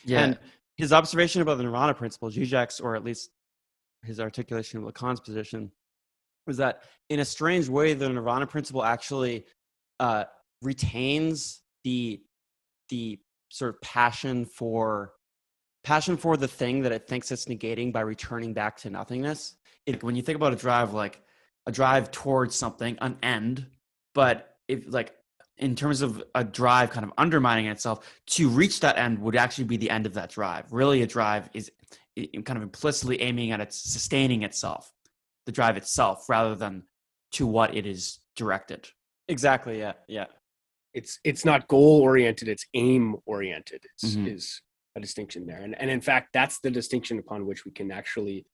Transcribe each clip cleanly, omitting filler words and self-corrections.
Yeah. And his observation about the nirvana principle, Zizek's, or at least his articulation of Lacan's position, was that in a strange way, the nirvana principle actually retains the sort of passion for the thing that it thinks it's negating by returning back to nothingness. When you think about a drive towards something, an end, but if like in terms of a drive kind of undermining itself, to reach that end would actually be the end of that drive. Really, a drive is kind of implicitly aiming at its sustaining itself, the drive itself, rather than to what it is directed. Exactly. Yeah. Yeah. It's not goal oriented, it's aim oriented. Is a distinction there, and in fact that's the distinction upon which we can actually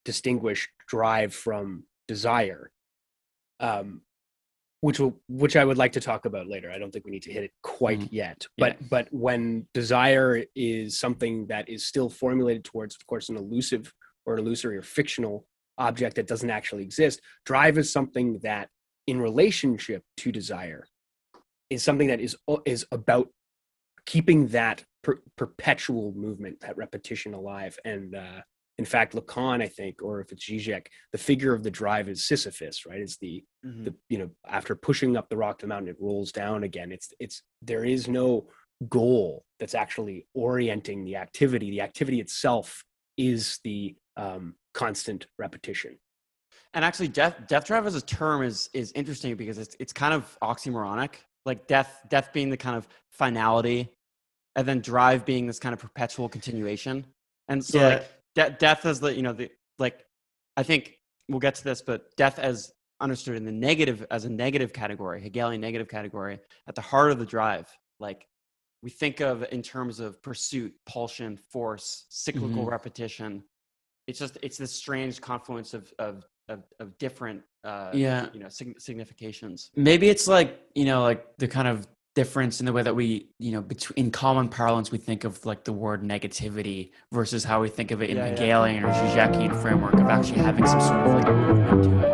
distinguish drive from desire, which I would like to talk about later. I don't think we need to hit it quite yet, but when desire is something that is still formulated towards, of course, an elusive or illusory or fictional object that doesn't actually exist, drive is something that in relationship to desire is something that is about keeping that perpetual movement, that repetition alive. And in fact, Lacan, I think, or if it's Zizek, the figure of the drive is Sisyphus, right? It's the after pushing up the rock to the mountain, it rolls down again. There is no goal that's actually orienting the activity. The activity itself is the constant repetition. And actually, death drive as a term is interesting because it's kind of oxymoronic. Like death being the kind of finality, and then drive being this kind of perpetual continuation. And so death as I think we'll get to this, but death as understood in the negative, as a negative category, Hegelian negative category, at the heart of the drive. Like we think of in terms of pursuit, pulsion, force, cyclical repetition. It's this strange confluence of different significations. Maybe it's like the kind of difference in the way that we in common parlance we think of like the word negativity versus how we think of it in Hegelian or Zizekian framework of actually having some sort of like movement to it.